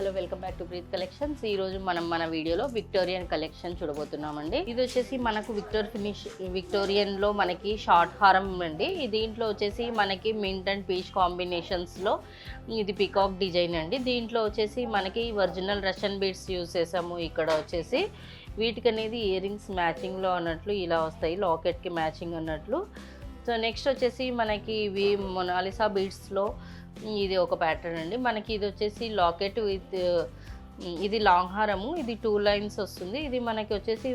Hello welcome back to Preet collections. ఈ రోజు మనం మన వీడియోలో విక్టోరియన్ కలెక్షన్ చూడబోతున్నామండి. ఇది వచ్చేసి మనకు విక్టోరియన్ లో మనకి షార్ట్ హారం అండి. దీంట్లో వచ్చేసి మనకి మింట్ అండ్ పీచ్ కాంబినేషన్స్ లో ఇది పికాక్ డిజైన్ అండి. దీంట్లో వచ్చేసి మనకి ఒరిజినల్ రష్యన్ బీడ్స్ యూజ్ చేసాము. ఇక్కడ వచ్చేసి వీటికి అనేది ఇయర్ రింగ్స్ మ్యాచింగ్ లో అన్నట్లు ఇలా వస్తాయి, లాకెట్ కి మ్యాచింగ్ అన్నట్లు. సో నెక్స్ట్ వచ్చేసి మనకి ఇవి మొనాలిసా బీడ్స్ లో ఇది ఒక ప్యాటర్న్ అండి. మనకి ఇది వచ్చేసి లాకెట్ విత్ ఇది లాంగ్ హారము, ఇది 2 లైన్స్ వస్తుంది. ఇది మనకి వచ్చేసి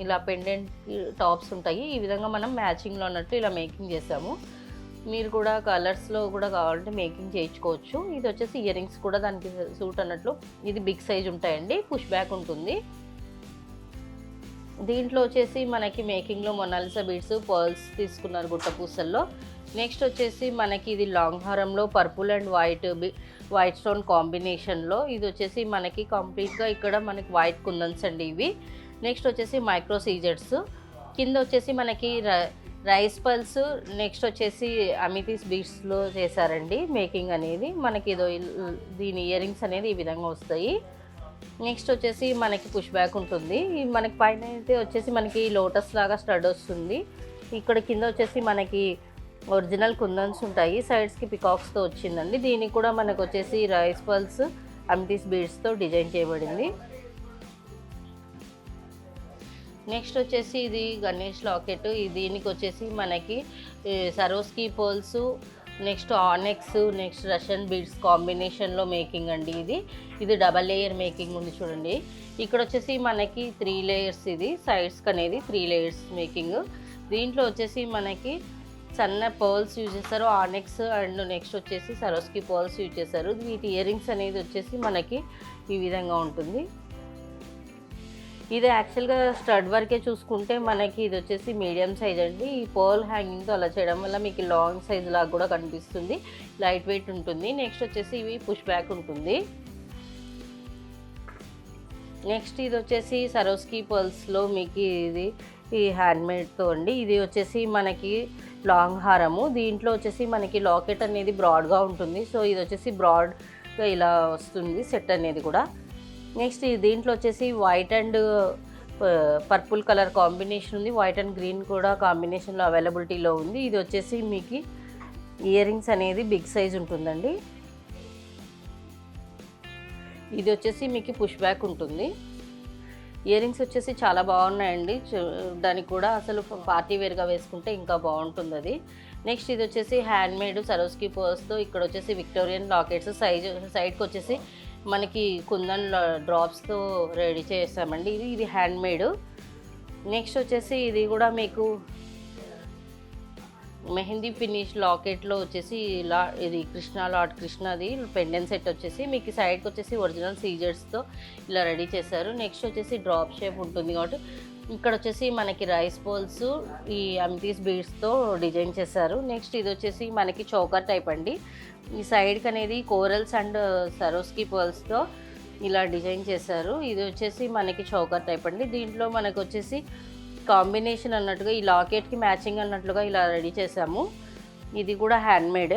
ఇలా పెండెంట్ టాప్స్ ఉంటాయి. ఈ విధంగా మనం మ్యాచింగ్లో అన్నట్టు ఇలా మేకింగ్ చేసాము. మీరు కూడా కలర్స్లో కూడా కావాలంటే మేకింగ్ చేయించుకోవచ్చు. ఇది వచ్చేసి ఇయర్ రింగ్స్ కూడా దానికి సూట్ అన్నట్లు. ఇది బిగ్ సైజ్ ఉంటాయండి, పుష్ బ్యాక్ ఉంటుంది. దీంట్లో వచ్చేసి మనకి మేకింగ్లో మొనాలిసా బీడ్స్ పర్ల్స్ తీసుకున్నారు గుట్ట పూసల్లో. నెక్స్ట్ వచ్చేసి మనకి ఇది లాంగ్ హారంలో పర్పుల్ అండ్ వైట్ స్టోన్ కాంబినేషన్లో. ఇది వచ్చేసి మనకి కంప్లీట్గా ఇక్కడ మనకి వైట్ కుందన్స్ అండి ఇవి. నెక్స్ట్ వచ్చేసి మైక్రో సీజర్స్, కింద వచ్చేసి మనకి రైస్ పల్స్, నెక్స్ట్ వచ్చేసి అమితిస్ బీడ్స్లో చేశారండి మేకింగ్ అనేది. మనకి ఇదో దీని ఇయర్ రింగ్స్ అనేది ఈ విధంగా వస్తాయి. నెక్స్ట్ వచ్చేసి మనకి పుష్ బ్యాక్ ఉంటుంది. మనకి పైన అయితే వచ్చేసి మనకి లోటస్ లాగా స్టడ్ వస్తుంది. ఇక్కడ కింద వచ్చేసి మనకి ఒరిజినల్ కుందన్స్ ఉంటాయి, సైడ్స్కి పికాక్స్తో వచ్చిందండి. దీనికి కూడా మనకు వచ్చేసి రైస్ పల్స్ అమితిస్ బీడ్స్తో డిజైన్ చేయబడింది. నెక్స్ట్ వచ్చేసి ఇది గణేష్ లాకెట్. దీనికి వచ్చేసి మనకి Swarovski pearls, next onyx, next Russian beads కాంబినేషన్లో మేకింగ్ అండి. ఇది డబల్ లేయర్ మేకింగ్ ఉంది చూడండి. ఇక్కడ వచ్చేసి మనకి 3 లేయర్స్, ఇది సైడ్స్కి అనేది 3 లేయర్స్ మేకింగ్. దీంట్లో వచ్చేసి మనకి సన్న పర్ల్స్ యూజ్ చేస్తారు, ఆనెక్స్ అండ్ నెక్స్ట్ వచ్చేసి సరోస్కి పర్ల్స్ యూజ్ చేస్తారు. వీటి ఇయర్ రింగ్స్ అనేది వచ్చేసి మనకి ఈ విధంగా ఉంటుంది. ఇది యాక్చువల్గా స్టడ్ వరకే చూసుకుంటే మనకి ఇది వచ్చేసి మీడియం సైజ్ అండి. ఈ పర్ల్ హ్యాంగింగ్తో అలా చేయడం వల్ల మీకు లాంగ్ సైజ్ లాగా కూడా కనిపిస్తుంది, లైట్ వెయిట్ ఉంటుంది. నెక్స్ట్ వచ్చేసి ఇవి పుష్ బ్యాక్ ఉంటుంది. నెక్స్ట్ ఇది వచ్చేసి సరోస్కి పర్ల్స్లో మీకు ఇది ఈ హ్యాండ్మేడ్తో అండి. ఇది వచ్చేసి మనకి లాంగ్ హారము. దీంట్లో వచ్చేసి మనకి లాకెట్ అనేది బ్రాడ్గా ఉంటుంది. సో ఇది వచ్చేసి బ్రాడ్గా ఇలా వస్తుంది సెట్ అనేది కూడా. నెక్స్ట్ దీంట్లో వచ్చేసి white and purple colour combination ఉంది, వైట్ అండ్ గ్రీన్ కూడా కాంబినేషన్లో అవైలబిలిటీలో ఉంది. ఇది వచ్చేసి మీకు ఇయర్ రింగ్స్ అనేది బిగ్ సైజ్ ఉంటుందండి. ఇది వచ్చేసి మీకు పుష్ బ్యాక్ ఉంటుంది. ఇయర్ రింగ్స్ వచ్చేసి చాలా బాగున్నాయండి, దానికి కూడా అసలు పార్టీ వేర్గా వేసుకుంటే ఇంకా బాగుంటుంది అది. నెక్స్ట్ ఇది వచ్చేసి హ్యాండ్మేడ్ సరోస్కి పర్ల్స్తో. ఇక్కడ వచ్చేసి విక్టోరియన్ లాకెట్స్ సైడ్కి వచ్చేసి మనకి కుందన్ డ్రాప్స్తో రెడీ చేస్తామండి. ఇది హ్యాండ్మేడ్. నెక్స్ట్ వచ్చేసి ఇది కూడా మీకు మెహందీ ఫినిష్ లాకెట్లో వచ్చేసి ఇలా ఇది కృష్ణది పెండెంట్ సెట్ వచ్చేసి మీకు సైడ్కి వచ్చేసి ఒరిజినల్ సీజర్స్తో ఇలా రెడీ చేశారు. నెక్స్ట్ వచ్చేసి డ్రాప్ షేప్ ఉంటుంది కాబట్టి ఇక్కడ వచ్చేసి మనకి రైస్ పోల్స్ ఈ అమితిస్ బీడ్స్తో డిజైన్ చేశారు. నెక్స్ట్ ఇది వచ్చేసి మనకి చౌకర్ టైప్ అండి. ఈ సైడ్కి అనేది కోరల్స్ అండ్ సరోస్కి పర్ల్స్తో ఇలా డిజైన్ చేశారు. ఇది వచ్చేసి మనకి చౌకర్ టైప్ అండి. దీంట్లో మనకు వచ్చేసి కాంబినేషన్ అన్నట్టుగా ఈ లాకెట్కి మ్యాచింగ్ అన్నట్లుగా ఇలా రెడీ చేసాము. ఇది కూడా హ్యాండ్మేడ్.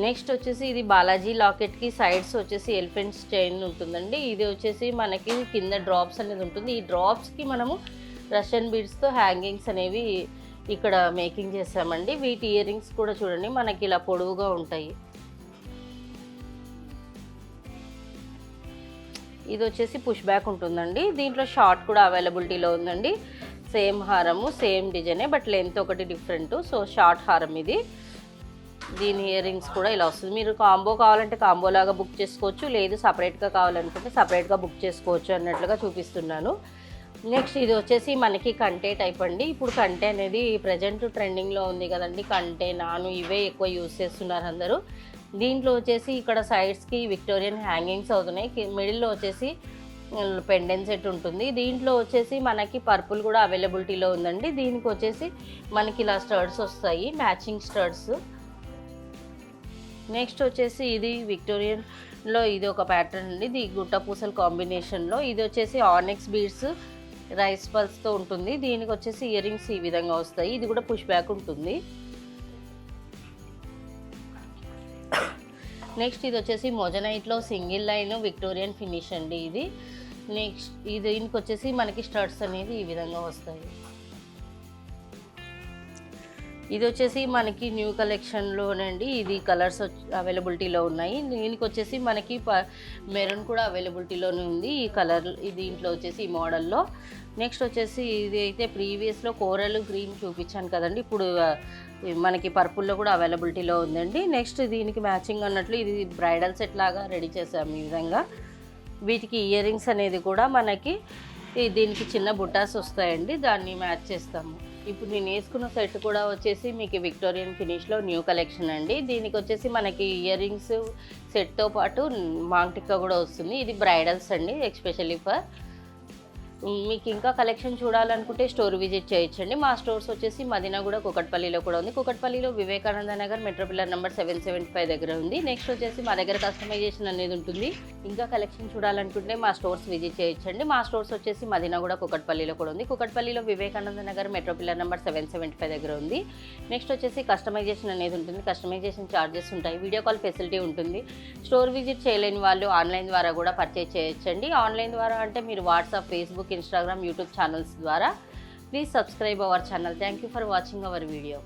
నెక్స్ట్ వచ్చేసి ఇది బాలాజీ లాకెట్కి సైడ్స్ వచ్చేసి ఎలిఫెంట్స్ చైన్ ఉంటుందండి. ఇది వచ్చేసి మనకి కింద డ్రాప్స్ అనేది ఉంటుంది. ఈ డ్రాప్స్కి మనము రష్యన్ బీడ్స్తో హ్యాంగింగ్స్ అనేవి ఇక్కడ మేకింగ్ చేసామండి. వీటి ఇయర్ రింగ్స్ కూడా చూడండి మనకి ఇలా పొడవుగా ఉంటాయి. ఇది వచ్చేసి పుష్ బ్యాక్ ఉంటుందండి. దీంట్లో షార్ట్ కూడా అవైలబిలిటీలో ఉందండి. సేమ్ హారము, సేమ్ డిజైనే, బట్ లెంత్ ఒకటి డిఫరెంట్. సో షార్ట్ హారం ఇది. దీని ఇయర్ రింగ్స్ కూడా ఇలా వస్తుంది. మీరు కాంబో కావాలంటే కాంబో లాగా బుక్ చేసుకోవచ్చు, లేదు సపరేట్గా కావాలనుకుంటే సపరేట్గా బుక్ చేసుకోవచ్చు అన్నట్లుగా చూపిస్తున్నాను. నెక్స్ట్ ఇది వచ్చేసి మనకి కంటే టైప్ అండి. ఇప్పుడు కంటే అనేది ప్రజెంట్ ట్రెండింగ్లో ఉంది కదండి. కంటే, నాను ఇవే ఎక్కువ యూజ్ చేస్తున్నారు అందరూ. దీంట్లో వచ్చేసి ఇక్కడ సైడ్స్కి విక్టోరియన్ హ్యాంగింగ్స్ అవుతున్నాయి, మిడిల్లో వచ్చేసి పెండెంట్ సెట్ ఉంటుంది. దీంట్లో వచ్చేసి మనకి పర్పుల్ కూడా అవైలబిలిటీలో ఉందండి. దీనికి వచ్చేసి మనకి ఇలా స్టడ్స్ వస్తాయి, మ్యాచింగ్ స్టడ్స్. నెక్స్ట్ వచ్చేసి ఇది విక్టోరియన్లో ఇది ఒక ప్యాటర్న్ అండి. ఇది గుట్ట పూసల కాంబినేషన్లో. ఇది వచ్చేసి ఆనెక్స్ బీడ్స్ రైస్ పల్స్తో ఉంటుంది. దీనికి వచ్చేసి ఇయర్ రింగ్స్ ఈ విధంగా వస్తాయి. ఇది కూడా పుష్ బ్యాక్ ఉంటుంది. నెక్స్ట్ ఇది వచ్చేసి మొజనైట్లో సింగిల్ లైన్ విక్టోరియన్ ఫినిష్ అండి ఇది. నెక్స్ట్ దీనికి వచ్చేసి మనకి స్టడ్స్ అనేది ఈ విధంగా వస్తాయి. ఇది వచ్చేసి మనకి న్యూ కలెక్షన్లోనండి. ఇది కలర్స్ అవైలబిలిటీలో ఉన్నాయి. దీనికి వచ్చేసి మనకి మెరూన్ కూడా అవైలబిలిటీలోనే ఉంది ఈ కలర్. దీంట్లో వచ్చేసి ఈ మోడల్లో. నెక్స్ట్ వచ్చేసి ఇది అయితే ప్రీవియస్లో కోరల్ గ్రీన్ చూపించాను కదండి, ఇప్పుడు మనకి పర్పుల్లో కూడా అవైలబిలిటీలో ఉందండి. నెక్స్ట్ దీనికి మ్యాచింగ్ అన్నట్లు ఇది బ్రైడల్ సెట్ లాగా రెడీ చేసాము ఈ విధంగా. వీటికి ఇయర్ రింగ్స్ అనేది కూడా మనకి దీనికి చిన్న బుటాస్ వస్తాయండి, దాన్ని మ్యాచ్ చేస్తాము. ఇప్పుడు నేను వేసుకున్న సెట్ కూడా వచ్చేసి మీకు విక్టోరియన్ ఫినిష్లో న్యూ కలెక్షన్ అండి. దీనికి వచ్చేసి మనకి ఇయర్ రింగ్స్ సెట్తో పాటు మాంగ్ టిక్కా కూడా వస్తుంది. ఇది బ్రైడల్స్ అండి, ఎస్పెషల్లీ ఫర్. మీకు ఇంకా కలెక్షన్ చూడాలనుకుంటే స్టోర్ విజిట్ చేయొచ్చండి. మా స్టోర్స్ వచ్చేసి మదీనాగూడ, కూకట్పల్లిలో కూడా ఉంది. కూకట్పల్లిలో Vivekananda Nagar metro pillar number 775 దగ్గర ఉంది. నెక్స్ట్ వచ్చేసి మా దగ్గర కస్టమైజేషన్ అనేది ఉంటుంది. ఇంకా కలెక్షన్ చూడాలనుకుంటే మా స్టోర్స్ విజిట్ చేయొచ్చండి. మా స్టోర్స్ వచ్చేసి మదీనాగూడ, కూకట్పల్లిలో కూడా ఉంది. కూకట్పల్లిలో Vivekananda Nagar metro pillar number 775 దగ్గర ఉంది. నెక్స్ట్ వచ్చేసి కస్టమైజేషన్ అనేది ఉంటుంది. కస్టమైజేషన్ ఛార్జెస్ ఉంటాయి. వీడియో కాల్ ఫెసిలిటీ ఉంటుంది. స్టోర్ విజిట్ చేయలేని వాళ్ళు ఆన్లైన్ ద్వారా కూడా పర్చేజ్ చేయొచ్చండి. ఆన్లైన్ ద్వారా అంటే మీరు WhatsApp, Facebook, Instagram, YouTube channels ద్వారా. Please subscribe our channel. Thank you for watching our video.